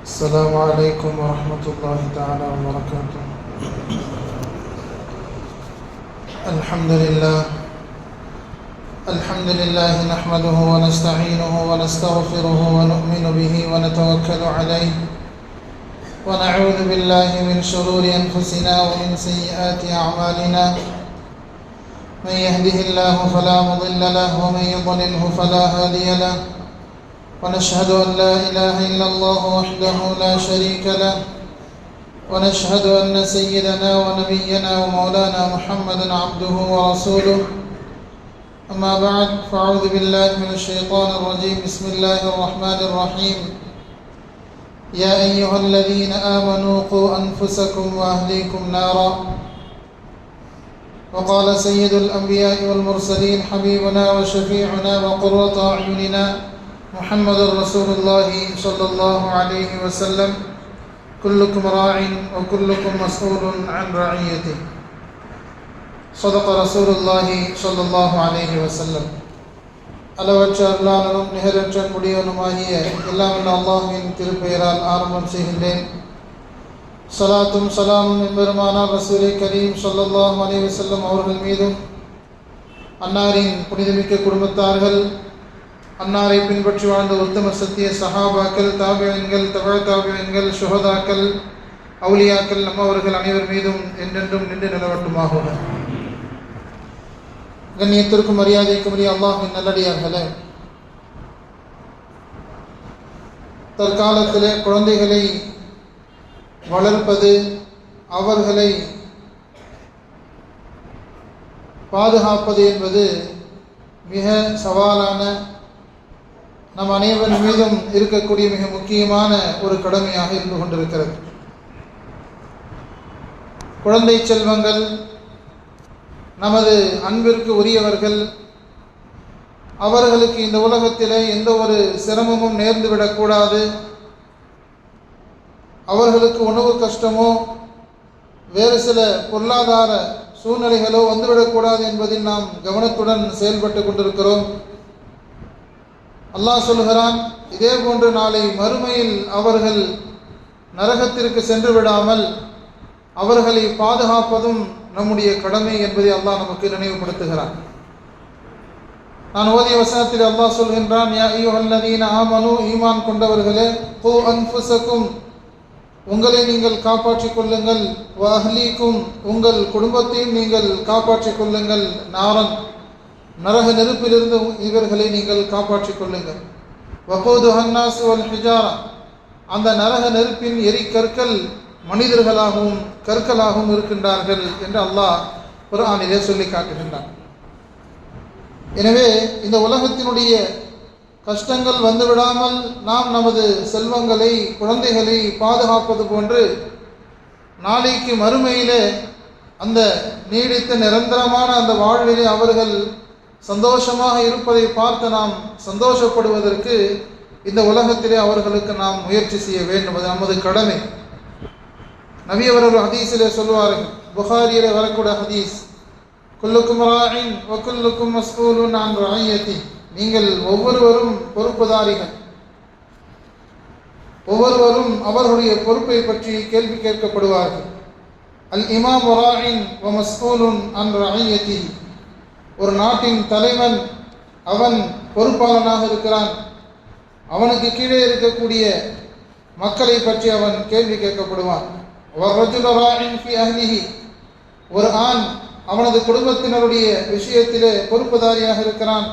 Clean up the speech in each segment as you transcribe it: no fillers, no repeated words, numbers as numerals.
السلام عليكم ورحمة الله تعالى وبركاته. الحمد لله نحمده ونستعينه ونستغفره ونؤمن به ونتوكل عليه ونعوذ بالله من شرور أنفسنا ومن سيئات أعمالنا. من يهده الله فلا مضل له ومن يضلله فلا هادي له. ونشهد أن لا إله إلا الله وحده لا شريك له. ونشهد أن سيدنا ونبينا ومولانا محمدا عبده ورسوله. أما بعد، فأعوذ بالله من الشيطان الرجيم. بسم الله الرحمن الرحيم. يا أيها الذين آمنوا قوا أنفسكم وأهليكم نارا. وقال سيد الأنبياء والمرسلين حبيبنا وشفيعنا وقرة أعيننا محمد رسول الله صلى الله عليه وسلم. كلكم راع وكلكم مسؤول عن رعيته. صدق رسول الله صلى الله عليه وسلم. அளவற்ற அருளாளனும் நிகரற்ற முடியவனுமாகிய எல்லாம் வல்ல அல்லாஹ்வின் திருப்பெயரால் ஆரம்பம் செய்கின்றேன். ஸலாத்தும் ஸலாமும் எம்பெருமானார் ரசூலே கரீம் ஸல்லல்லாஹு அலைஹி வஸல்லம் அவர்கள் மீதும், அன்னாரின் புனிதமிக்க குடும்பத்தார்கள், அன்னாரை பின்பற்றி வாழ்ந்த உத்தம சத்திய சஹாபாக்கள், தாபியீன்கள், தபஅ தாபியீன்கள், ஷுஹதாக்கள், அவுலியாக்கள் நம்மவர்கள் அனைவர் மீதும் என்றென்றும் நின்று நிலவட்டுமாக. கண்ணியத்திற்கும் மரியாதைக்கும் உரிய அல்லாஹ்வின் நல்லடியார்களே, தற்காலத்திலே குழந்தைகளை வளர்ப்பது, அவர்களை பாதுகாப்பது என்பது மிக சவாலான, நம் அனைவர் மீதும் இருக்கக்கூடிய மிக முக்கியமான ஒரு கடமையாக இருந்து கொண்டிருக்கிறது. குழந்தை செல்வங்கள் நமது அன்பிற்கு உரியவர்கள். அவர்களுக்கு இந்த உலகத்திலே எந்த ஒரு சிரமமும் நேர்ந்துவிடக்கூடாது. அவர்களுக்கு உணவு கஷ்டமோ வேறு சில பொருளாதார சூழ்நிலைகளோ வந்துவிடக்கூடாது என்பதில் நாம் கவனத்துடன் செயல்பட்டு கொண்டிருக்கிறோம். அல்லாஹ் சொல்கிறான், இதே போன்று நாளை மறுமையில் அவர்கள் நரகத்திற்கு சென்று விடாமல் அவர்களை பாதுகாப்பதும் நம்முடைய கடமை என்பதை அல்லாஹ் நமக்கு நினைவுபடுத்துகிறான். நான் ஓதிய வசனத்தில் அல்லாஹ் சொல்கின்றான், யா அய்யுஹல்லதீன ஆமனு, ஈமான் கொண்டவர்களே, கூ அன்ஃபுஸக்கும், உங்களை நீங்கள் காப்பாற்றிக் கொள்ளுங்கள், வ அஹ்லீக்கும், உங்கள் குடும்பத்தையும் நீங்கள் காப்பாற்றிக் கொள்ளுங்கள், நாரன், நரக நெருப்பிலிருந்து இவர்களை நீங்கள் காப்பாற்றிக் கொள்ளுங்கள். வகூதுஹன் நாஸ் வல் ஹிஜாரா, அந்த நரக நெருப்பின் எரிக்கற்கள் மனிதர்களாகவும் கற்களாகவும் இருக்கின்றார்கள் என்று அல்லாஹ் குர்ஆனிலே சொல்லி காட்டுகின்றான். எனவே இந்த உலகத்தினுடைய கஷ்டங்கள் வந்துவிடாமல் நாம் நமது செல்வங்களை, குழந்தைகளை பாதுகாப்பது போன்று நாளைக்கு மறுமையிலே அந்த நீடித்த நிரந்தரமான அந்த வாழ்விலே அவர்கள் சந்தோஷமாக இருப்பதை பார்த்து நாம் சந்தோஷப்படுவதற்கு இந்த உலகத்திலே அவர்களுக்கு நாம் முயற்சி செய்ய வேண்டும். அது நமது கடமை. நபி அவர்கள் ஹதீஸிலே சொல்வார்கள், புகாரியிலே வரக்கூடிய ஹதீஸ், குல்லுக்கும் ராஇன் வ குல்லுக்கும் மஸ்ஊலுன் அன் ரஅய்யதி, நீங்கள் ஒவ்வொருவரும் பொறுப்புதாரிகள், ஒவ்வொருவரும் அவர்களுடைய பொறுப்பை பற்றி கேள்வி கேட்கப்படுவார்கள். அல் இமாம் ராஇன் வ மஸ்ஊலுன் அன் ரஅய்யதி, ஒரு நாட்டின் தலைவன் அவன் பொறுப்பாளனாக இருக்கிறான். அவனுக்கு கீழே இருக்கக்கூடிய மக்களை பற்றி அவன் கேள்வி கேட்கப்படுவான். ஒரு ஆண் அவனது குடும்பத்தினருடைய விஷயத்திலே பொறுப்புதாரியாக இருக்கிறான்.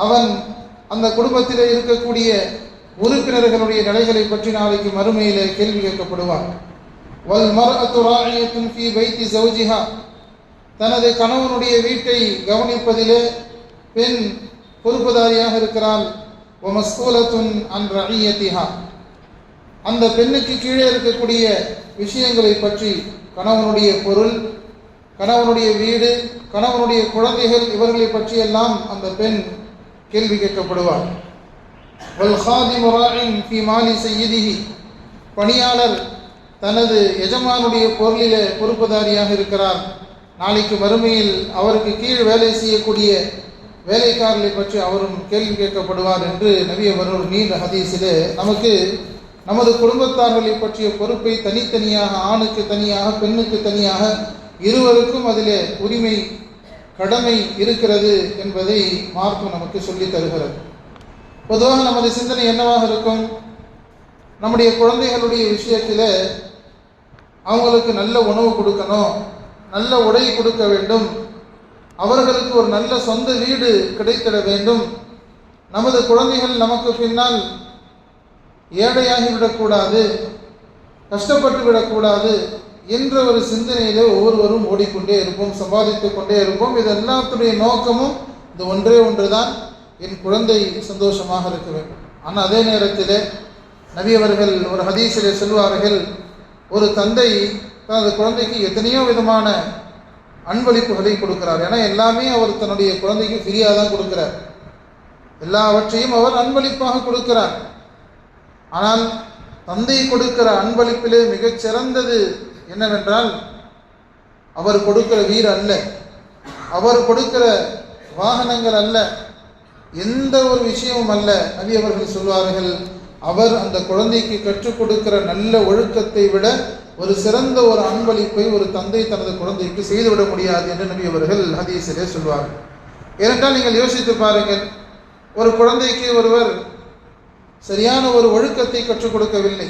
அவன் அந்த குடும்பத்திலே இருக்கக்கூடிய உறுப்பினர்களுடைய நிலைகளை பற்றி நாளைக்கு மறுமையிலே கேள்வி கேட்கப்படுவான். தனது கணவனுடைய வீட்டை கவனிப்பதிலே பெண் பொறுப்புதாரியாக இருக்கிறாள். அந்த பெண்ணுக்கு கீழே இருக்கக்கூடிய விஷயங்களை பற்றி, கணவனுடைய பொருள், கணவனுடைய வீடு, கணவனுடைய குழந்தைகள், இவர்களை பற்றியெல்லாம் அந்த பெண் கேள்வி கேட்கப்படுவார். பணியாளர் தனது எஜமானுடைய பொருளிலே பொறுப்புதாரியாக இருக்கிறார். நாளைக்கு மறுமையில் அவருக்கு கீழ் வேலை செய்யக்கூடிய வேலைக்காரர்களை பற்றி அவரும் கேள்வி கேட்கப்படுவார் என்று நபி அவர்கள் நீண்ட ஹதீஸிலே நமக்கு நமது குடும்பத்தார்களை பற்றிய பொறுப்பை தனித்தனியாக, ஆணுக்கு தனியாக, பெண்ணுக்கு தனியாக, இருவருக்கும் அதிலே உரிமை, கடமை இருக்கிறது என்பதை மார்க்கம் நமக்கு சொல்லி தருகிறது. பொதுவாக நமது சிந்தனை என்னவாக இருக்கும்? நம்முடைய குழந்தைகளுடைய விஷயத்தில் அவங்களுக்கு நல்ல உணவு கொடுக்கணும், நல்ல உடை கொடுக்க வேண்டும், அவர்களுக்கு ஒரு நல்ல சொந்த வீடு கிடைத்திட வேண்டும், நமது குழந்தைகள் நமக்கு பின்னால் ஏழையாகிவிடக்கூடாது, கஷ்டப்பட்டு விடக்கூடாது என்ற ஒரு சிந்தனையிலே ஒவ்வொருவரும் ஓடிக்கொண்டே இருப்போம், சம்பாதித்து கொண்டே இருப்போம். இது எல்லாத்துடைய நோக்கமும் இது ஒன்றே ஒன்றுதான், என் குழந்தை சந்தோஷமாக இருக்க வேண்டும். ஆனால் அதே நேரத்தில் நபி அவர்கள் ஒரு ஹதீஸிலே சொல்வார்கள், ஒரு தந்தை தனது குழந்தைக்கு எத்தனையோ விதமான அன்பளிப்புகளை கொடுக்கிறார். ஏன்னா எல்லாமே அவர் தன்னுடைய குழந்தைக்கு ஃப்ரீயாக தான் கொடுக்கிறார், எல்லாவற்றையும் அவர் அன்பளிப்பாக கொடுக்கிறார். ஆனால் தந்தை கொடுக்கிற அன்பளிப்பிலே மிகச் சிறந்தது என்னவென்றால் அவர் கொடுக்கிற வீடு அல்ல, அவர் கொடுக்கிற வாகனங்கள் அல்ல, எந்த ஒரு விஷயமும் அல்ல. நபி அவர்கள் சொல்வார்கள், அவர் அந்த குழந்தைக்கு கற்றுக் கொடுக்கிற நல்ல ஒழுக்கத்தை விட ஒரு சிறந்த ஒரு அன்பளிப்பை ஒரு தந்தை தனது குழந்தைக்கு செய்துவிட முடியாது என்று நபி அவர்கள் ஹதீஸிலே சொல்வார்கள். ஏனென்றால் நீங்கள் யோசித்து பாருங்கள், ஒரு குழந்தைக்கு ஒருவர் சரியான ஒரு ஒழுக்கத்தை கற்றுக் கொடுக்கவில்லை,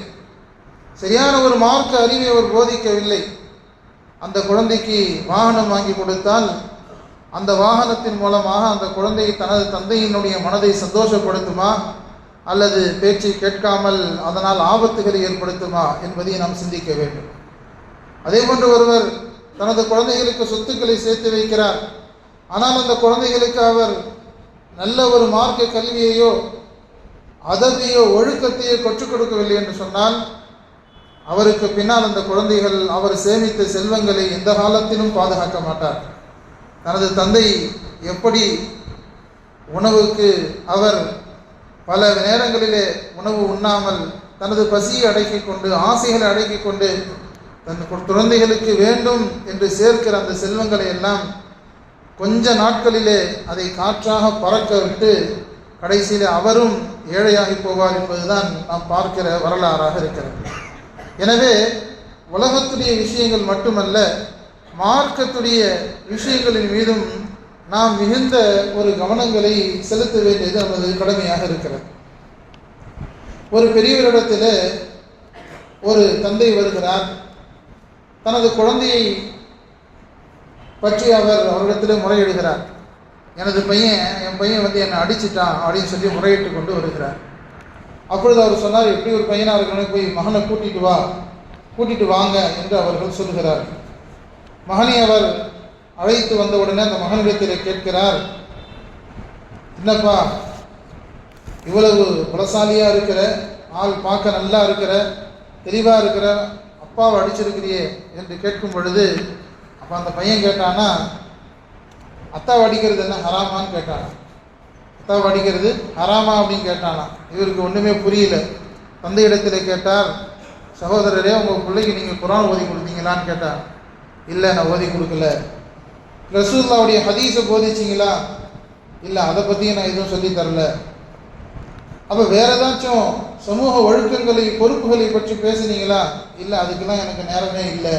சரியான ஒரு மார்க்க அறிவை அவர் போதிக்கவில்லை, அந்த குழந்தைக்கு வாகனம் வாங்கி கொடுத்தால் அந்த வாகனத்தின் மூலமாக அந்த குழந்தை தனது தந்தையினுடைய மனதை சந்தோஷப்படுத்துமா அல்லது பேச்சை கேட்காமல் அதனால் ஆபத்துகளை ஏற்படுத்துமா என்பதை நாம் சிந்திக்க வேண்டும். அதே போன்று ஒருவர் தனது குழந்தைகளுக்கு சொத்துக்களை சேர்த்து வைக்கிறார், ஆனால் அந்த குழந்தைகளுக்கு அவர் நல்ல ஒரு மார்க்க கல்வியையோ அதவையோ ஒழுக்கத்தையோ கற்றுக் கொடுக்கவில்லை என்று சொன்னால் அவருக்கு பின்னால் அந்த குழந்தைகள் அவர் சேமித்த செல்வங்களை எந்த காலத்திலும் பாதுகாக்க மாட்டார். தனது தந்தை எப்படி உணவுக்கு அவர் பல நேரங்களிலே உணவு உண்ணாமல் தனது பசியை அடக்கிக் கொண்டு, ஆசைகளை அடக்கிக் கொண்டு தன் குழந்தைகளுக்கு வேண்டும் என்று சேர்க்கிற அந்த செல்வங்களை எல்லாம் கொஞ்ச நாட்களிலே அதை காற்றாக பறக்க விட்டு கடைசியில் அவரும் ஏழையாகி போவார் என்பதுதான் நாம் பார்க்கிற வரலாறாக இருக்கிறது. எனவே உலகத்துடைய விஷயங்கள் மட்டுமல்ல, மார்க்கத்துடைய விஷயங்களின் மீதும் நாம் மிகுந்த ஒரு கவனங்களை செலுத்த வேண்டியது நமது கடமையாக இருக்கிறது. ஒரு பெரியவரிடத்தில் ஒரு தந்தை வருகிறார், தனது குழந்தையை பற்றி அவரிடத்தில் முறையிடுகிறார். என் பையன் வந்து என்னை அடிச்சிட்டான் அப்படின்னு சொல்லி முறையிட்டு கொண்டு வருகிறார். அப்பொழுது அவர் சொன்னார், எப்படி ஒரு பையனாக இருக்கணும், போய் மகனை கூட்டிட்டு வாங்க என்று அவர்கள் சொல்கிறார். மகனை அவர் அழைத்து வந்த உடனே அந்த மகனிடத்தில் கேட்கிறார், என்னப்பா இவ்வளவு பலசாலியாக இருக்கிற, ஆள் பார்க்க நல்லா இருக்கிற, தெளிவாக இருக்கிற, அப்பாவை அடிச்சிருக்கிறியே என்று கேட்கும் பொழுது அப்போ அந்த பையன் கேட்டானா, அத்தாவை அடிக்கிறது என்ன ஹராமான்னு கேட்டானா. அத்தாவை அடிக்கிறது ஹராமா அப்படின்னு கேட்டானா. இவருக்கு ஒன்றுமே புரியல. தந்தையிடத்தில் கேட்டார், சகோதரரே உங்கள் பிள்ளைக்கு நீங்கள் குர்ஆன் ஓதி கொடுத்தீங்களான்னு கேட்டார். இல்லை, நான் ஓதி கொடுக்கல. ரசூலுல்லாஹ்வுடைய ஹதீஸை போதிச்சிங்களா? இல்லை, அதை பற்றியும் நான் எதுவும் சொல்லி தரல. அப்போ வேறு ஏதாச்சும் சமூக ஒழுக்கங்களை, பொறுப்புகளை பற்றி பேசுனீங்களா? இல்லை, அதுக்கெல்லாம் எனக்கு நேரமே இல்லை.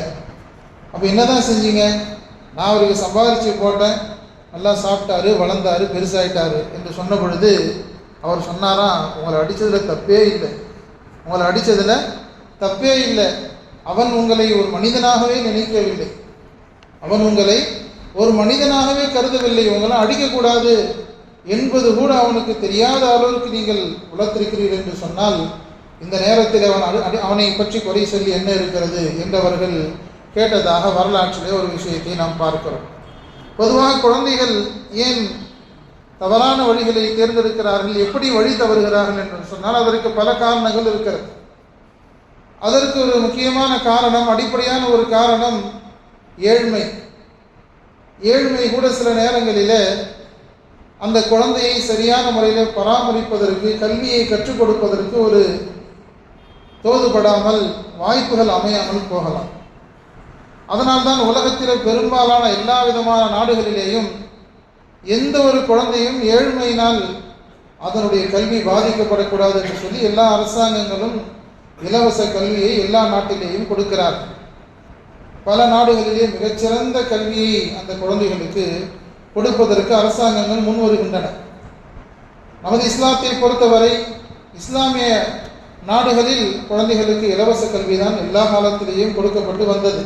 அப்போ என்ன தான் செஞ்சீங்க? நான் அவருக்கு சம்பாதிச்சு போட்டேன், நல்லா சாப்பிட்டாரு, வளர்ந்தாரு, பெருசாயிட்டாரு என்று சொன்ன பொழுது அவர் சொன்னாராம், உங்களை அடித்ததில் தப்பே இல்லை, உங்களை அடித்ததில் தப்பே இல்லை. அவன் உங்களை ஒரு மனிதனாகவே நினைக்கவில்லை, அவன் உங்களை ஒரு மனிதனாகவே கருதவில்லை. உங்களை அடிக்கக்கூடாது என்பது கூட அவனுக்கு தெரியாத அளவுக்கு நீங்கள் வளர்த்திருக்கிறீர்கள் என்று சொன்னால் இந்த நேரத்தில் அவனை பற்றி குறை சொல்லி என்ன இருக்கிறது என்றவர்கள் கேட்டதாக வரலாற்றிலே ஒரு விஷயத்தை நாம் பார்க்கிறோம். பொதுவாக குழந்தைகள் ஏன் தவறான வழிகளை தேர்ந்தெடுக்கிறார்கள், எப்படி வழி தவறுகிறார்கள் என்று சொன்னால் அதற்கு பல காரணங்கள் இருக்கிறது. அதற்கு ஒரு முக்கியமான காரணம், அடிப்படையான ஒரு காரணம் ஏழ்மை. ஏழ்மை கூட சில நேரங்களில் அந்த குழந்தையை சரியான முறையில் பராமரிப்பதற்கு, கல்வியை கற்றுக் கொடுப்பதற்கு ஒரு தோதுபடாமல் வாய்ப்புகள் அமையாமல் போகலாம். அதனால்தான் உலகத்தில் பெரும்பாலான எல்லா விதமான நாடுகளிலேயும் எந்த ஒரு குழந்தையும் ஏழ்மையினால் அதனுடைய கல்வி பாதிக்கப்படக்கூடாது என்று சொல்லி எல்லா அரசாங்கங்களும் இலவச கல்வியை எல்லா நாட்டிலேயும் கொடுக்கிறார். பல நாடுகளிலே மிகச்சிறந்த கல்வியை அந்த குழந்தைகளுக்கு கொடுப்பதற்கு அரசாங்கங்கள் முன் வருகின்றன. நமது இஸ்லாத்தை பொறுத்தவரை இஸ்லாமிய நாடுகளில் குழந்தைகளுக்கு இலவச கல்விதான் எல்லா காலத்திலேயும் கொடுக்கப்பட்டு வந்தது.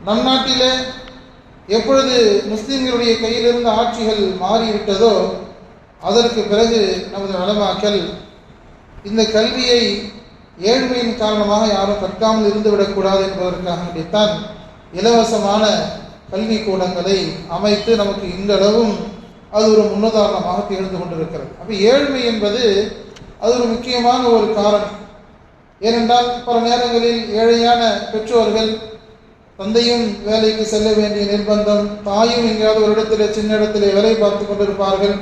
நம் நாட்டிலே எப்பொழுது முஸ்லிம்களுடைய கையிலிருந்து ஆட்சிகள் மாறிவிட்டதோ அதற்கு பிறகு நமது உலமாக்கள் இந்த கல்வியை ஏழ்மையின் காரணமாக யாரும் கற்காமல் இருந்துவிடக்கூடாது என்பதற்காக வேண்டித்தான் இலவசமான கல்வி கூடங்களை அமைத்து நமக்கு இன்றளவும் அது ஒரு முன்னுதாரணமாக திகழ்ந்து கொண்டிருக்கிறது. அப்போ ஏழ்மை என்பது அது ஒரு முக்கியமான ஒரு காரணம். ஏனென்றால் பல நேரங்களில் ஏழையான பெற்றோர்கள், தந்தையும் வேலைக்கு செல்ல வேண்டிய நிர்பந்தம், தாயும் எங்கேயாவது ஒரு இடத்துல சின்ன இடத்திலே வேலை பார்த்து கொண்டிருப்பார்கள்,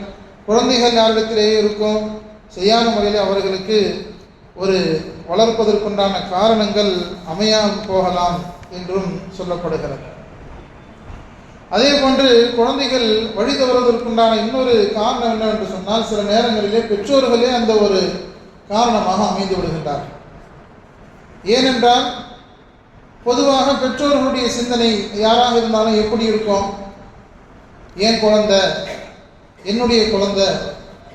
குழந்தைகள் யாரிடத்திலேயே இருக்கும், செய்யான முறையில் அவர்களுக்கு ஒரு வளர்ப்பதற்குண்டான காரணங்கள் அமையாமல் போகலாம் என்றும் சொல்லப்படுகிறது. அதே போன்று குழந்தைகள் வழி தவறுவதற்குண்டான இன்னொரு காரணம் என்னவென்று சொன்னால், சில நேரங்களிலே பெற்றோர்களே அந்த ஒரு காரணமாக அமைந்து விடுகின்றார்கள். ஏனென்றால் பொதுவாக பெற்றோர்களுடைய சிந்தனை யாராக இருந்தாலும் எப்படி இருக்கும், என் குழந்தை, என்னுடைய குழந்தை.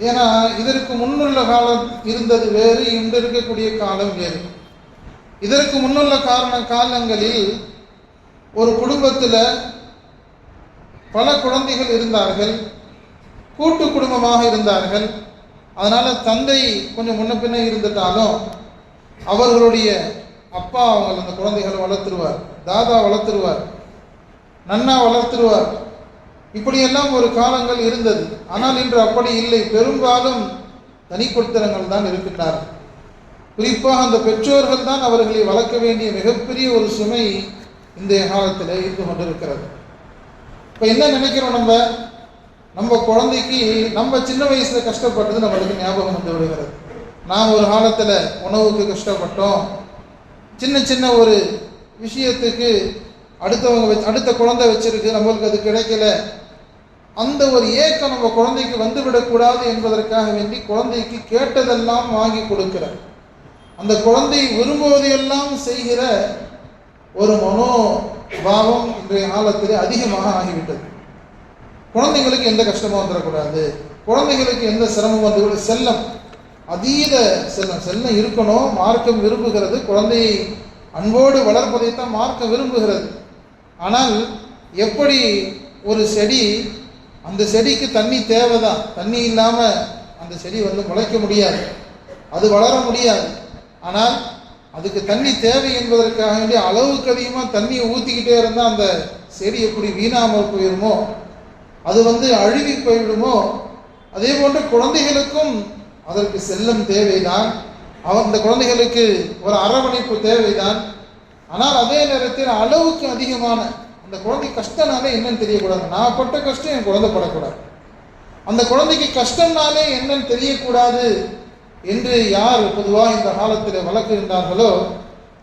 ஏன்னா இதற்கு முன்னுள்ள காலம் இருந்தது வேறு, இன்று இருக்கக்கூடிய காலம் வேறு. இதற்கு முன்னுள்ள காலங்களில் ஒரு குடும்பத்தில் பல குழந்தைகள் இருந்தார்கள், கூட்டு குடும்பமாக இருந்தார்கள். அதனால் தந்தை கொஞ்சம் முன்ன பின்ன இருந்துட்டாலும் அவர்களுடைய அப்பா அவங்க அந்த குழந்தைகளை வளர்த்துருவார், தாதா வளர்த்துருவார், நன்னா வளர்த்துருவார். இப்படியெல்லாம் ஒரு காலங்கள் இருந்தது. ஆனால் இன்று அப்படி இல்லை. பெரும்பாலும் தனிக்குடித்தனங்கள் தான் இருக்கின்றார்கள். குறிப்பாக அந்த பெற்றோர்கள் தான் அவர்களை வளர்க்க வேண்டிய மிகப்பெரிய ஒரு சுமை இந்த காலத்தில் இருந்து கொண்டிருக்கிறது. இப்போ என்ன நினைக்கிறோம், நம்ம குழந்தைக்கு நம்ம சின்ன வயசில் கஷ்டப்பட்டது நம்மளுக்கு ஞாபகம் வந்து விடுகிறது. நாம் ஒரு காலத்தில் உணவுக்கு கஷ்டப்பட்டோம், சின்ன சின்ன ஒரு விஷயத்துக்கு அடுத்த குழந்தை வச்சிருக்கு, நம்மளுக்கு அது கிடைக்கல. அந்த ஒரு ஏக்கம் நம்ம குழந்தைக்கு வந்துவிடக்கூடாது என்பதற்காக வேண்டி குழந்தைக்கு கேட்டதெல்லாம் வாங்கி கொடுக்கிற, அந்த குழந்தை விரும்புவதையெல்லாம் செய்கிற ஒரு மனோபாவம் இன்றைய காலத்தில் அதிகமாக ஆகிவிட்டது. குழந்தைங்களுக்கு எந்த கஷ்டமும் வந்துடக்கூடாது, குழந்தைகளுக்கு எந்த சிரமம் வந்து, செல்லம், அதீத செல்லம் இருக்கணும். மார்க்கம் விரும்புகிறது, குழந்தையை அன்போடு வளர்ப்பதைத்தான் மார்க்கம் விரும்புகிறது. ஆனால் எப்படி ஒரு செடி, அந்த செடிக்கு தண்ணி தேவைதான், தண்ணி இல்லாமல் அந்த செடி முளைக்க முடியாது, அது வளர முடியாது. ஆனால் அதுக்கு தண்ணி தேவை என்பதற்காக வேண்டிய அளவுக்கு அதிகமாக தண்ணியை ஊற்றிக்கிட்டே இருந்தால் அந்த செடி எப்படி வீணாமல் போயிடுமோ, அது அழுகி போய்விடுமோ, அதே போன்று குழந்தைகளுக்கும் அதற்கு செல்லம் தேவைதான், அந்த குழந்தைகளுக்கு ஒரு அரவணைப்பு தேவைதான். ஆனால் அதே நேரத்தில் அளவுக்கு அதிகமான அந்த குழந்தை கஷ்டனாலே என்னன்னு தெரியக்கூடாது. நான் பட்ட கஷ்டம் என் குழந்தை படக்கூடாது, அந்த குழந்தைக்கு கஷ்டம்னாலே என்னன்னு தெரியக்கூடாது என்று யார் பொதுவாக இந்த காலத்தில் வளர்க்கின்றார்களோ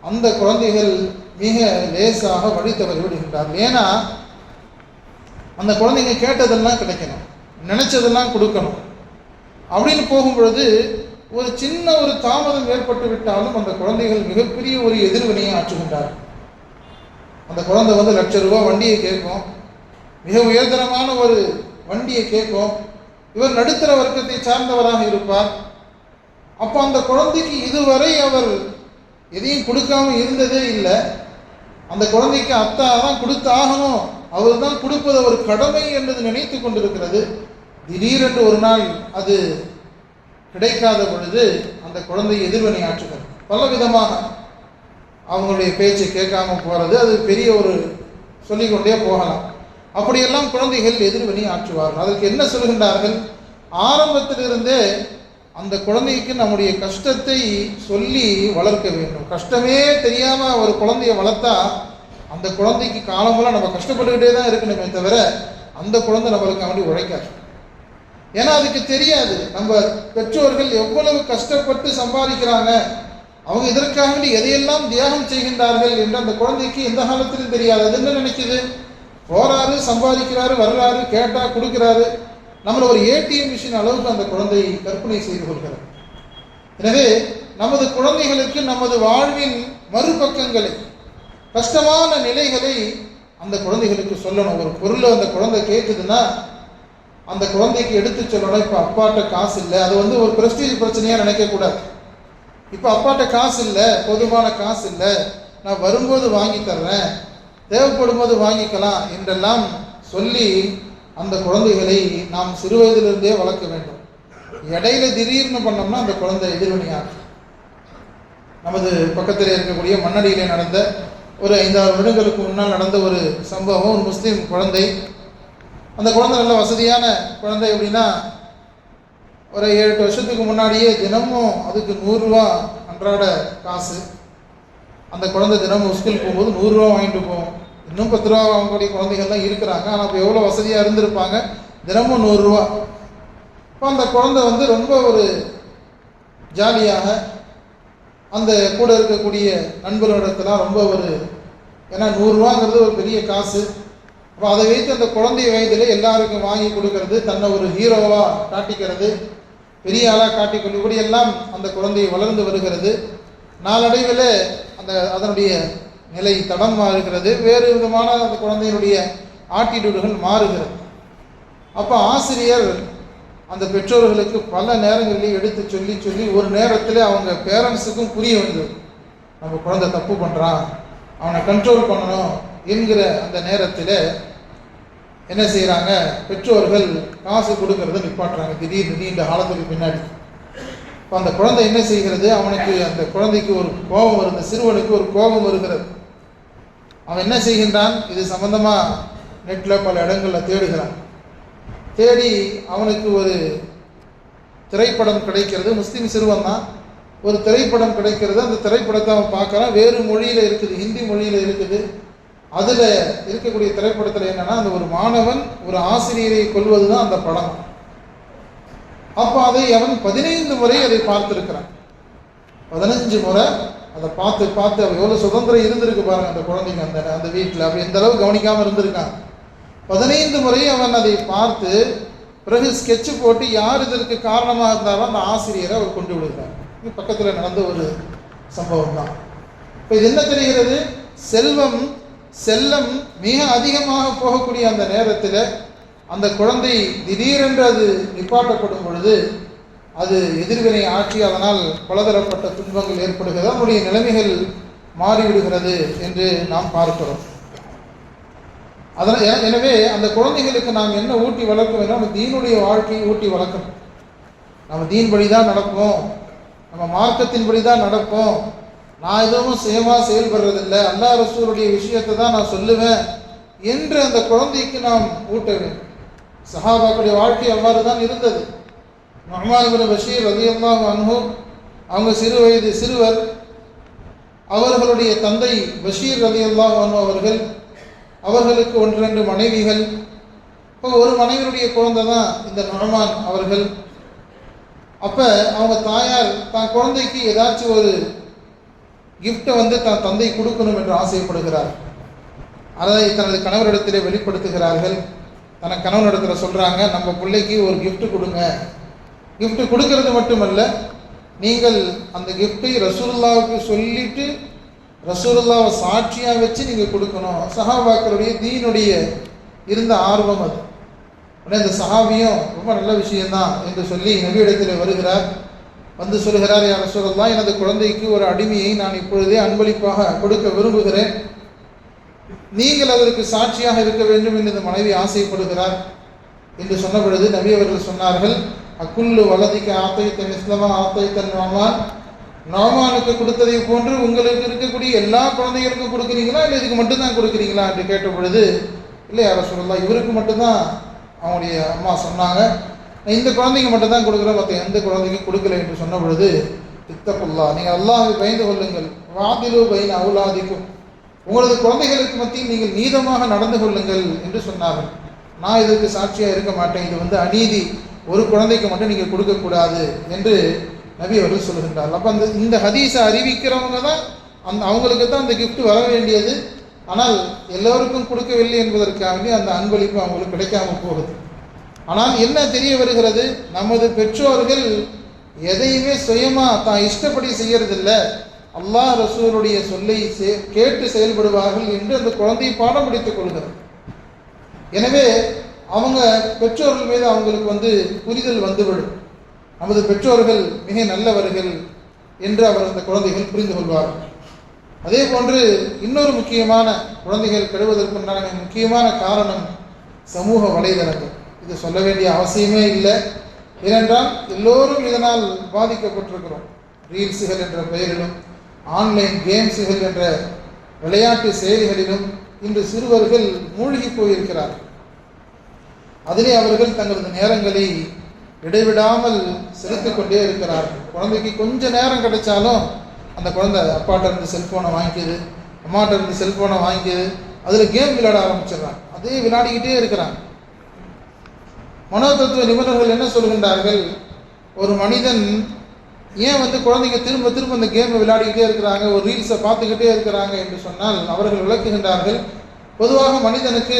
அந்த குழந்தைகள் மிக லேசாக வழி தவறி விடுகின்றார்கள். ஏன்னா அந்த குழந்தைங்க கேட்டதெல்லாம் கிடைக்கணும், நினைச்சதெல்லாம் கொடுக்கணும் அப்படின்னு போகும் பொழுது ஒரு சின்ன ஒரு தாமதம் ஏற்பட்டு விட்டாலும் அந்த குழந்தைகள் மிகப்பெரிய ஒரு எதிர்வினையை ஆற்றுகின்றார்கள். அந்த குழந்தை ₹1,00,000 வண்டியை கேட்கும், மிக உயர்தரமான ஒரு வண்டியை கேட்கும். இவர் நடுத்தர வர்க்கத்தை சார்ந்தவராக இருப்பார். அப்போ அந்த குழந்தைக்கு இதுவரை அவர் எதையும் கொடுக்காம இருந்ததே இல்லை. அந்த குழந்தைக்கு அத்தா தான் கொடுத்து ஆகணும், அவர் தான் கொடுப்பது ஒரு கடமை என்பது நினைத்து கொண்டிருக்கிறது. திடீரென்று ஒரு நாள் அது கிடைக்காத பொழுது அந்த குழந்தை எதிர்வினை ஆற்றுகிறது. பல விதமாக அவங்களுடைய பேச்சை கேட்காம போகிறது, அது பெரிய ஒரு சொல்லிக்கொண்டே போகலாம். அப்படியெல்லாம் குழந்தைகள் எதிர்வினை ஆற்றுவார்கள். அதற்கு என்ன சொல்கின்றார்கள், ஆரம்பத்திலிருந்தே அந்த குழந்தைக்கு நம்முடைய கஷ்டத்தை சொல்லி வளர்க்க வேண்டும். கஷ்டமே தெரியாமல் ஒரு குழந்தைய வளர்த்தா அந்த குழந்தைக்கு காலமெல்லாம் நம்ம கஷ்டப்பட்டுக்கிட்டே தான் இருக்கணுமே தவிர அந்த குழந்தை நம்மளுக்கு வேண்டி உழைக்காது. ஏன்னா அதுக்கு தெரியாது நம்ம பெற்றோர்கள் எவ்வளவு கஷ்டப்பட்டு சம்பாதிக்கிறாங்க, அவங்க இதற்காக வேண்டி எதையெல்லாம் தியாகம் செய்கின்றார்கள் என்று அந்த குழந்தைக்கு எந்த காலத்திலும் தெரியாது. அது என்ன நினைக்குது, போறாரு, சம்பாதிக்கிறாரு, வர்றாரு, கேட்டா கொடுக்கிறாரு. நம்மள ஒரு ஏடிஎம் மிஷின் அளவுக்கு அந்த குழந்தை கற்பனை செய்து கொள்கிறார். எனவே நமது குழந்தைகளுக்கு நமது வாழ்வின் மறுபக்கங்களை, கஷ்டமான நிலைகளை அந்த குழந்தைகளுக்கு சொல்லணும். ஒரு பொருளை அந்த குழந்தை கேட்குதுன்னா அந்த குழந்தைக்கு எடுத்து சொல்லணும். இப்போ அப்பாட்ட காசு இல்லை, அது ஒரு பிரஸ்டீஜ் பிரச்சனையாக நினைக்கக்கூடாது. இப்போ அப்பாட்ட காசு இல்லை, பொதுவான காசு இல்லை, நான் வரும்போது வாங்கி தர்றேன், தேவைப்படும் போது வாங்கிக்கலாம் என்றெல்லாம் சொல்லி அந்த குழந்தைகளை நாம் சிறு வயதிலிருந்தே வளர்க்க வேண்டும். இடையில திடீர்னு பண்ணோம்னா அந்த குழந்தை எதிர்வினையாகும். நமது பக்கத்தில் இருக்கக்கூடிய மண்ணடியிலே நடந்த ஒரு 5-6 வருடங்களுக்கு முன்னால் நடந்த ஒரு சம்பவம். ஒரு முஸ்லீம் குழந்தை, அந்த குழந்தை நல்ல வசதியான குழந்தை. எப்படின்னா, ஒரு 7-8 வருஷத்துக்கு முன்னாடியே தினமும் அதுக்கு 100 ரூபா அன்றாட காசு. அந்த குழந்தை தினமும் ஸ்கூல் போகும்போது 100 ரூபா வாங்கிட்டு போகும். இன்னும் 10 ரூபா வாங்கக்கூடிய குழந்தைகள்லாம் இருக்கிறாங்க. ஆனால் இப்போ எவ்வளோ வசதியாக இருந்திருப்பாங்க, தினமும் 100 ரூபா. இப்போ அந்த குழந்தை ரொம்ப ஒரு ஜாலியாக அந்த கூட இருக்கக்கூடிய நண்பர்களிடத்தெல்லாம் ரொம்ப ஏன்னா 100 ரூபாங்கிறது ஒரு பெரிய காசு. அப்போ அதை வைத்து அந்த குழந்தை வயதில் எல்லாருக்கும் வாங்கி கொடுக்கறது, தன்னை ஒரு ஹீரோவாக காட்டிக்கிறது, பெரிய ஆளாக காட்டிக்கொண்டு இப்படியெல்லாம் அந்த குழந்தை வளர்ந்து வருகிறது. நாளடைவில் அதனுடைய நிலை தடம் மாறுகிறது, வேறு விதமான அந்த குழந்தையினுடைய ஆட்டிடியூடுகள் மாறுகிறது. அப்போ ஆசிரியர் அந்த பெற்றோர்களுக்கு பல நேரங்களில் எடுத்து சொல்லி சொல்லி ஒரு நேரத்தில் அவங்க பேரண்ட்ஸுக்கும் புரிய வந்தது, நம்ம குழந்தை தப்பு பண்ணுறான், அவனை கண்ட்ரோல் பண்ணணும் என்கிற அந்த நேரத்தில் என்ன செய்கிறாங்க, பெற்றோர்கள் காசு கொடுக்கறத நிப்பாட்டுறாங்க திடீர்னு நீண்ட காலத்துக்கு பின்னாடி. இப்போ அந்த குழந்தை என்ன செய்கிறது, அந்த குழந்தைக்கு ஒரு கோபம் வருது, சிறுவனுக்கு ஒரு கோபம் வருகிறது. அவன் என்ன செய்கின்றான், இது சம்பந்தமாக நெட்டில் பல இடங்களில் தேடுகிறான். தேடி அவனுக்கு ஒரு திரைப்படம் கிடைக்கிறது. முஸ்லீம் சிறுவன் தான். ஒரு திரைப்படம் கிடைக்கிறது. அந்த திரைப்படத்தை அவன் பார்க்குறான். வேறு மொழியில் இருக்குது, ஹிந்தி மொழியில் இருக்குது. அதில் இருக்கக்கூடிய திரைப்படத்தில் என்னென்னா, அந்த ஒரு மாணவன் ஒரு ஆசிரியரை கொல்வது தான் அந்த படம். அப்போ அதை அவன் 15 முறை அதை பார்த்துருக்கிறான். 15 முறை அதை பார்த்து பார்த்து அவன் எவ்வளோ சுதந்திரம் இருந்திருக்கு பாருங்க அந்த குழந்தைங்க அந்த வீட்டில். அப்படி எந்த அளவு கவனிக்காமல் இருந்திருக்கான். 15 முறை அவன் அதை பார்த்து பிறகு ஸ்கெட்சு போட்டு யார் இதற்கு காரணமாக இருந்தாலும் அந்த ஆசிரியரை அவர் கொண்டு விடுகிறார். இது பக்கத்தில் நடந்த ஒரு சம்பவம் தான். இப்போ இது என்ன தெரிகிறது, செல்லம் மிக அதிகமாக போகக்கூடிய அந்த நேரத்தில் அந்த குழந்தை திடீரென்று அது நிப்பாட்டப்படும் பொழுது அது எதிர்வினை ஆட்சி, அதனால் பலதரப்பட்ட துன்பங்கள் ஏற்படுகிறது, அதனுடைய நிலைமைகள் மாறிவிடுகிறது என்று நாம் பார்க்கிறோம். எனவே அந்த குழந்தைகளுக்கு நாம் என்ன ஊட்டி வளர்க்க வேண்டும், நம்ம தீனுடைய வாழ்க்கையை ஊட்டி வளர்க்கணும். நம்ம தீன் படி தான் நடப்போம், நம்ம மார்க்கத்தின்படி தான் நடப்போம், நான் எதுவும் சுயமாக செயல்படுறதில்லை, அல்லாஹ் ரசூலுடைய விஷயத்தை தான் நான் சொல்லுவேன் என்று அந்த குழந்தைக்கு நாம் ஊட்ட வேண்டும். சஹாபாக்களுடைய வாழ்க்கை அவ்வாறு தான் இருந்தது. நுஅமான் இப்னு பஷீர் ரலியல்லாஹு அன்ஹு அவங்க சிறுவர். அவர்களுடைய தந்தை பஷீர் ரலியல்லாஹு அன்ஹு அவர்களுக்கு 1-2 மனைவிகள். இப்போ ஒரு மனைவியுடைய குழந்தை தான் இந்த நுஅமான் அவர்கள். அப்போ அவங்க தாயார் தான் குழந்தைக்கு ஏதாச்சும் ஒரு கிஃப்டை தான் தந்தை கொடுக்கணும் என்று ஆசைப்படுகிறார். அதை தனது கணவரிடத்திலே வெளிப்படுத்துகிறார்கள். தனது கணவனிடத்தில் சொல்கிறாங்க, நம்ம பிள்ளைக்கு ஒரு கிஃப்ட் கொடுங்க. கிஃப்ட் கொடுக்கறது மட்டுமல்ல, நீங்கள் அந்த கிஃப்டை ரசூலுல்லாவுக்கு சொல்லிட்டு ரசூலுல்லாவை சாட்சியாக வச்சு நீங்கள் கொடுக்கணும். சஹாபாக்களுடைய தீனுடைய இருந்த ஆர்வம் அது. உடனே இந்த சஹாபியும் ரொம்ப நல்ல விஷயம்தான் என்று சொல்லி நபியிடத்தில் வருகிறார். வந்து சொல்கிறார், யா ரசூலுல்லாஹ், எனது குழந்தைக்கு ஒரு அடிமையை நான் இப்பொழுதே அன்பளிப்பாக கொடுக்க விரும்புகிறேன், நீங்கள் அதற்கு சாட்சியாக இருக்க வேண்டும் என்று இந்த மனைவி ஆசைப்படுகிறார் என்று சொன்ன பொழுது நபி அவர்கள் சொன்னார்கள், அக்குல்லு வலதிக்கு ஆத்தைத்தன் இஸ்லாமா ஆத்தைத்தன் நோமானுக்கு கொடுத்ததை போன்று உங்களுக்கு இருக்கக்கூடிய எல்லா குழந்தைகளுக்கும் கொடுக்குறீங்களா, இல்லை இதுக்கு மட்டும்தான் கொடுக்குறீங்களா என்று கேட்ட பொழுது, இல்லை யா ரசூலுல்லாஹ், இவருக்கு மட்டும்தான் அவங்களுடைய அம்மா சொன்னாங்க, இந்த குழந்தைங்க மட்டும்தான் கொடுக்குறோம், மற்ற எந்த குழந்தைக்கும் கொடுக்கல என்று சொன்ன பொழுது, இத்தகுல்லாஹ், நீங்கள் அல்லாஹ்வை பயந்து கொள்ளுங்கள், வாதிலு பைன அவுலாதிக்கும், உங்களது குழந்தைகளுக்கு மத்தியில் நீங்கள் நீதமாக நடந்து கொள்ளுங்கள் என்று சொன்னார்கள். நான் இதற்கு சாட்சியாக இருக்க மாட்டேன், இது அநீதி, ஒரு குழந்தைக்கு மட்டும் நீங்கள் கொடுக்கக்கூடாது என்று நபி அவர்கள் சொல்லுகின்றார்கள். அப்போ இந்த ஹதீஸை அறிவிக்கிறவங்க தான் அவங்களுக்கு தான் அந்த கிஃப்ட் வர வேண்டியது. ஆனால் எல்லோருக்கும் கொடுக்கவில்லை என்பதற்காக அந்த அன்பளிப்பு அவங்களுக்கு கிடைக்காம போகுது. ஆனால் என்ன தெரிய வருகிறது, நமது பெற்றோர்கள் எதையுமே சுயமாக தான் இஷ்டப்படி செய்யறதில்ல, அல்லாஹ் ரசூலுடைய சொல்லை கேட்டு செயல்படுவார்கள் என்று அந்த குழந்தையை பாடம் பிடித்துக் கொள்கிறார். எனவே அவங்க பெற்றோர்கள் மீது அவங்களுக்கு புரிதல் வந்துவிடும். நமது பெற்றோர்கள் மிக நல்லவர்கள் என்று அவர் அந்த குழந்தைகள் புரிந்து கொள்வார்கள். அதே போன்று இன்னொரு முக்கியமான குழந்தைகள் கெடுவதற்குண்டான முக்கியமான காரணம் சமூக வலைதளங்கள். இது சொல்ல வேண்டிய அவசியமே இல்லை. ஏனென்றால் எல்லோரும் இதனால் பாதிக்கப்பட்டிருக்கிறோம். ரீல்ஸுகள் என்ற பெயரிலும் ஆன்லைன் கேம்ஸுகள் என்ற விளையாட்டு செயலிகளிலும் இன்று சிறுவர்கள் மூழ்கி போயிருக்கிறார்கள். அதிலே அவர்கள் தங்களது நேரங்களை இடைவிடாமல் செலுத்திக் கொண்டே இருக்கிறார்கள். குழந்தைக்கு கொஞ்ச நேரம் கிடைச்சாலும் அந்த குழந்தை அப்பாட்ட இருந்து செல்ஃபோனை வாங்கிக்குது, அம்மாட்ட இருந்து செல்ஃபோனை வாங்கிக்குது, அதில் கேம் விளையாட ஆரம்பிச்சிடறாங்க. அதே விளையாடிக்கிட்டே இருக்கிறாங்க. மனோதத்துவ நிபுணர்கள் என்ன சொல்கின்றார்கள், ஒரு மனிதன் ஏன் குழந்தைங்க திரும்ப திரும்ப அந்த கேமை விளையாடிக்கிட்டே இருக்கிறாங்க, ஒரு ரீல்ஸை பார்த்துக்கிட்டே இருக்கிறாங்க என்று சொன்னால் அவர்கள் விளக்குகின்றார்கள், பொதுவாக மனிதனுக்கு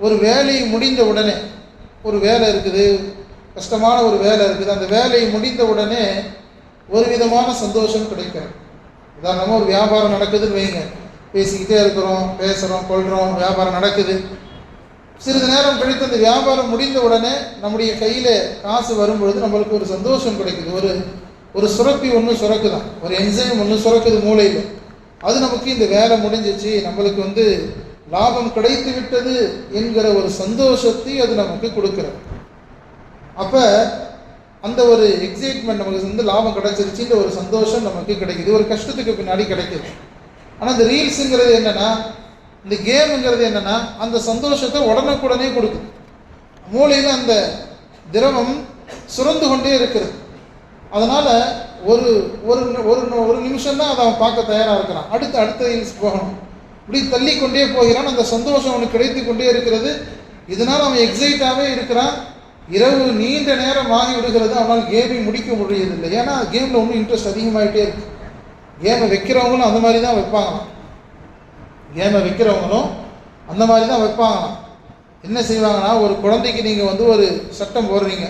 ஒரு வேலை முடிந்த உடனே, ஒரு வேலை இருக்குது, கஷ்டமான ஒரு வேலை இருக்குது, அந்த வேலை முடிந்த உடனே ஒரு விதமான சந்தோஷம் கிடைக்கிறது. உதாரணமாக ஒரு வியாபாரம் நடக்குதுன்னு வைங்க, பேசிக்கிட்டே இருக்கிறோம், பேசுகிறோம், கொள்கிறோம், வியாபாரம் நடக்குது. சிறிது நேரம் கழித்து அந்த வியாபாரம் முடிந்த உடனே நம்முடைய கையில் காசு வரும்பொழுது நம்மளுக்கு ஒரு சந்தோஷம் கிடைக்குது. ஒரு சுரப்பி ஒன்று சுரக்குதான், ஒரு என்சைம் ஒன்று சுரக்குது மூளையில். அது நமக்கு இந்த வேலை முடிஞ்சிச்சு, நம்மளுக்கு லாபம் கிடைத்து விட்டது என்கிற ஒரு சந்தோஷத்தை அது நமக்கு கொடுக்கிறது. அப்போ அந்த ஒரு எக்ஸைட்மெண்ட், நமக்கு லாபம் கிடைச்சிருச்சுன்ற ஒரு சந்தோஷம் நமக்கு கிடைக்குது, ஒரு கஷ்டத்துக்கு பின்னாடி கிடைக்குது. ஆனால் இந்த ரீல்ஸுங்கிறது என்னென்னா, இந்த கேமுங்கிறது என்னென்னா அந்த சந்தோஷத்தை உடனுக்குடனே கொடுக்குது. மூளையில் அந்த திரவம் சுரந்து கொண்டே இருக்கிறது. அதனால் ஒரு ஒரு நிமிஷம் தான் அதை அவன் பார்க்க தயாராக இருக்கிறான், அடுத்த ரீல்ஸ் போகணும், இப்படி தள்ளி கொண்டே போகிறான். அந்த சந்தோஷம் அவனுக்கு கிடைத்து கொண்டே இருக்கிறது. இதனால் அவன் எக்ஸைட்டாகவே இருக்கிறான். இரவு நீண்ட நேரம் ஆகி விடுகிறது, அவனால் கேமை முடிக்க முடியதில்லை. ஏன்னா கேமில் ஒன்றும் இன்ட்ரெஸ்ட் அதிகமாகிட்டே இருக்கு. கேமை வைக்கிறவங்களும் அந்த மாதிரி தான் வைப்பாங்களாம். கேமை வைக்கிறவங்களும் அந்த மாதிரி தான் வைப்பாங்களாம். என்ன செய்வாங்கன்னா, ஒரு குழந்தைக்கு நீங்கள் ஒரு சட்டம் போடுறீங்க,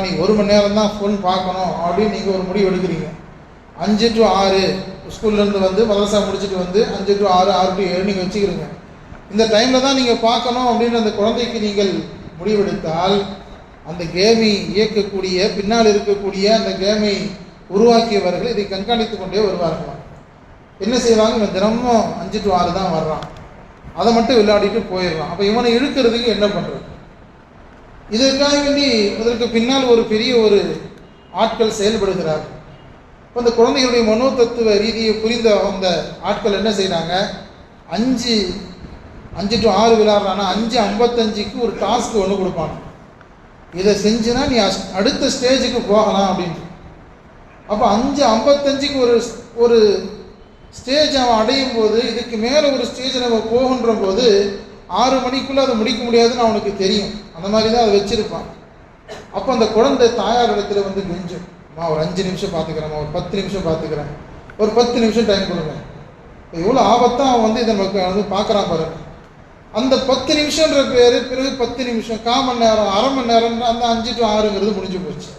நீ 1 மணி நேரம் தான் ஃபோன் பார்க்கணும் அப்படின்னு நீங்கள் ஒரு முடிவு எடுக்கிறீங்க. 5 to 6 ஸ்கூல்லேருந்து மதரசா முடிச்சுட்டு 5 to 6, 6 to 7 நீங்கள் வச்சுக்கிறீங்க. இந்த டைமில் தான் நீங்கள் பார்க்கணும் அப்படின்னு அந்த குழந்தைக்கு நீங்கள் முடிவெடுத்தால், அந்த கேமை இயக்கக்கூடிய பின்னால் இருக்கக்கூடிய அந்த கேமை உருவாக்கியவர்கள் இதை கண்காணித்து கொண்டே வருவார்களாம். என்ன செய்வாங்க, இவன் தினமும் 5 to 6 தான் வர்றான், அதை மட்டும் விளையாடிட்டு போயிடுறான், அப்போ இவனை இழுக்கிறதுக்கு என்ன பண்ணுறது? இதற்காக வேண்டி அதற்கு பின்னால் ஒரு பெரிய ஆட்கள் செயல்படுகிறார்கள். இப்போ அந்த குழந்தைகளுடைய மனோதத்துவ ரீதியை புரிந்த அந்த ஆட்கள் என்ன செய்கிறாங்க, 5 to 6 விளையாடுறான்னா 5:55க்கு ஒரு டாஸ்க் ஒன்று கொடுப்பாங்க. இதை செஞ்சுனா நீ அடுத்த ஸ்டேஜுக்கு போகலாம் அப்படின்ட்டு. அப்போ 5:55க்கு ஒரு ஸ்டேஜ் அவன் அடையும் போது, இதுக்கு மேலே ஒரு ஸ்டேஜ் நம்ம போகின்ற போது 6 மணிக்குள்ளே அதை முடிக்க முடியாதுன்னு அவனுக்கு தெரியும். அந்த மாதிரி தான் அதை வச்சுருப்பான். அப்போ அந்த குழந்தை தாயார் இடத்துல கெஞ்சும், ஒரு 5 நிமிஷம் பார்த்துக்கிறேன், ஒரு 10 நிமிஷம் பார்த்துக்கிறேன், ஒரு 10 நிமிஷம் டைம் கொடுங்க. எவ்வளோ ஆபத்தாக அவன் இதை நமக்கு பார்க்குறான் பாருங்க. அந்த 10 நிமிஷம்ன்ற பேர் பிறகு 10 நிமிஷம், 1/4 மணி நேரம், அரை மணி நேரம், அந்த 5 to 6ங்கிறது முடிஞ்சு போச்சு.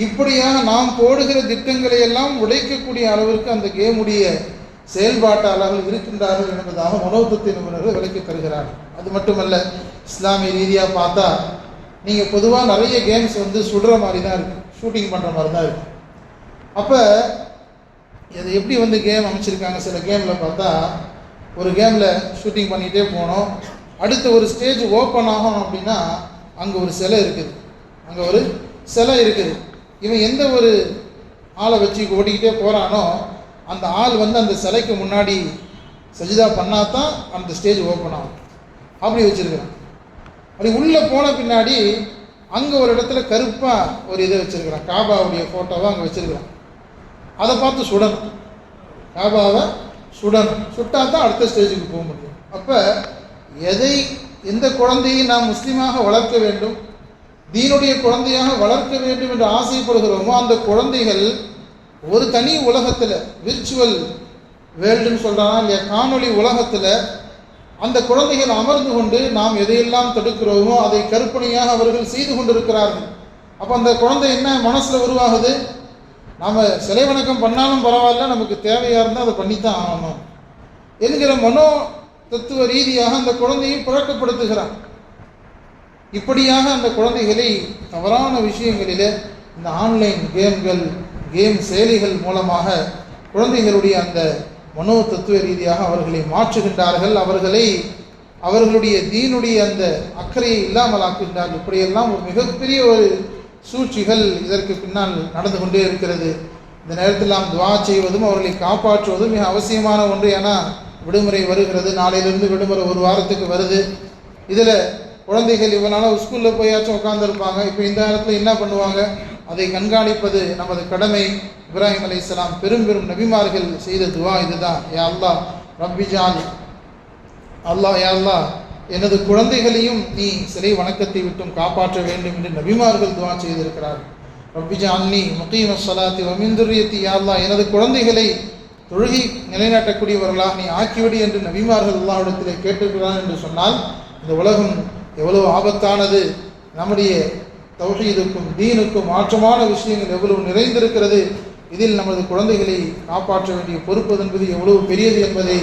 இப்படியாக நாம் போடுகிற திட்டங்களை எல்லாம் உடைக்கக்கூடிய அளவிற்கு அந்த கேமுடைய செயல்பாட்டாளர்கள் இருக்கின்றார்கள் என்பதாக மனோதத்துவ நிபுணர்கள் விளக்கி தருகிறார்கள். அது மட்டுமல்ல, இஸ்லாமிய ரீதியாக பார்த்தா நீங்கள் பொதுவாக நிறைய கேம்ஸ் சுடுற மாதிரி தான் இருக்குது, ஷூட்டிங் பண்ணுற மாதிரி தான் இருக்குது. அப்போ இது எப்படி கேம் அமைச்சிருக்காங்க, சில கேமில் பார்த்தா ஒரு கேமில் ஷூட்டிங் பண்ணிகிட்டே போனோம், அடுத்த ஒரு ஸ்டேஜ் ஓப்பன் ஆகும் அப்படின்னா அங்கே ஒரு சிலை இருக்குது. இவன் எந்த ஒரு ஆளை வச்சு ஓட்டிக்கிட்டே போகிறானோ அந்த ஆள் அந்த சிலைக்கு முன்னாடி சஜிதா பண்ணாதான் அந்த ஸ்டேஜ் ஓப்பன் ஆகும். அப்படி வச்சுருக்கிறான். அப்படி உள்ளே போன பின்னாடி அங்கே ஒரு இடத்துல கருப்பாக ஒரு இதை வச்சுருக்கிறான், காபாவுடைய ஃபோட்டோவை அங்கே வச்சுருக்கிறான். அதை பார்த்து சுடணும், காபாவை சுட்டா தான் அடுத்த ஸ்டேஜுக்கு போக முடியும். அப்போ எந்த குழந்தையை நாம் முஸ்லீமாக வளர்க்க வேண்டும், தீனுடைய குழந்தையாக வளர்க்க வேண்டும் என்று ஆசைப்படுகிறோமோ அந்த குழந்தைகள் ஒரு தனி உலகத்தில், விர்ச்சுவல் வேர்ல்டுன்னு சொல்கிறாங்க இல்லையா, காணொளி உலகத்தில் அந்த குழந்தைகள் அமர்ந்து கொண்டு நாம் எதையெல்லாம் தடுக்கிறோமோ அதை கற்பனையாக அவர்கள் செய்து கொண்டிருக்கிறார்கள். அப்போ அந்த குழந்தை என்ன மனசில் உருவாகுது, நாம் சிலை வணக்கம் பண்ணாலும் பரவாயில்ல, நமக்கு தேவையாக இருந்தால் அதை பண்ணித்தான் ஆகணும் என்கிற மனோ தத்துவ ரீதியாக அந்த குழந்தையை பழக்கப்படுத்துகிறான். இப்படியாக அந்த குழந்தைகளை தவறான விஷயங்களில் இந்த ஆன்லைன் கேம் செயலிகள் மூலமாக குழந்தைகளுடைய அந்த மனோ தத்துவ ரீதியாக அவர்களை மாற்றுகின்றார்கள். அவர்களுடைய தீனுடைய அந்த அக்கறையை இல்லாமல் ஆக்குகின்றார்கள். இப்படியெல்லாம் ஒரு மிகப்பெரிய ஒரு சூழ்ச்சிகள் இதற்கு பின்னால் நடந்து கொண்டே இருக்கிறது. இந்த நேரத்தில் நாம் துவா செய்வதும் அவர்களை காப்பாற்றுவதும் மிக அவசியமான ஒன்று. ஏன்னா விடுமுறை வருகிறது, நாளையிலிருந்து விடுமுறை ஒரு வாரத்துக்கு வருது. இதில் குழந்தைகள் இவனால ஸ்கூலில் போயாச்சும் உட்காந்துருப்பாங்க. இப்போ இந்த நேரத்தில் என்ன பண்ணுவாங்க, அதை கண்காணிப்பது நமது கடமை. இப்ராஹிம் அலைஹிஸ்ஸலாம் பெரும் நபிமார்கள் செய்த துவா இதுதான். யா அல்லாஹ் ரப்பிஜால், அல்லாஹ் யா அல்லாஹ் எனது குழந்தைகளையும் நீ சிலை வணக்கத்தை விட்டும் காப்பாற்ற வேண்டும் என்று நபிமார்கள் துவா செய்திருக்கிறார்கள். ரப்பிஜால்னி முகீமஸ் ஸலாத்தி வ மின் துர்ரியத்தி, யா அல்லாஹ் எனது குழந்தைகளை தொழுகை நிலைநாட்டக்கூடியவர்களாக நீ ஆக்கிவிடு என்று நபிமார்கள் அல்லாஹ்விடத்திலே கேட்டிருக்கிறார்கள் என்று சொன்னால் இந்த உலகம் எவ்வளவு ஆபத்தானது, நம்முடைய தௌஹீதுக்கும் தீனுக்கும் மாற்றமான விஷயங்கள் எவ்வளவு நிறைந்திருக்கிறது. இதில் நமது குழந்தைகளை காப்பாற்ற வேண்டிய பொறுப்பு என்பது எவ்வளவு பெரியது என்பதை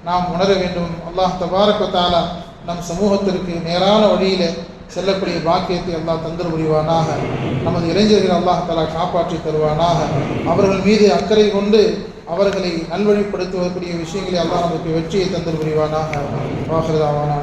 நாம் உணர வேண்டும். அல்லாஹ் தபாரக வ தஆலா நம் சமூகத்திற்கு நேரான வழியில் செல்லக்கூடிய பாக்கியத்தை அல்லாஹ் தந்தர் புரிவானாக. நமது இளைஞர்கள் அல்லாஹ் தஆலா காப்பாற்றி தருவானாக. அவர்கள் மீது அக்கறை கொண்டு அவர்களை நல்வழிப்படுத்துவதற்குரிய விஷயங்களை அல்லாஹ் நமக்கு வெற்றியை தந்தர் புரிவானாக. வாஹிரு தாவானா.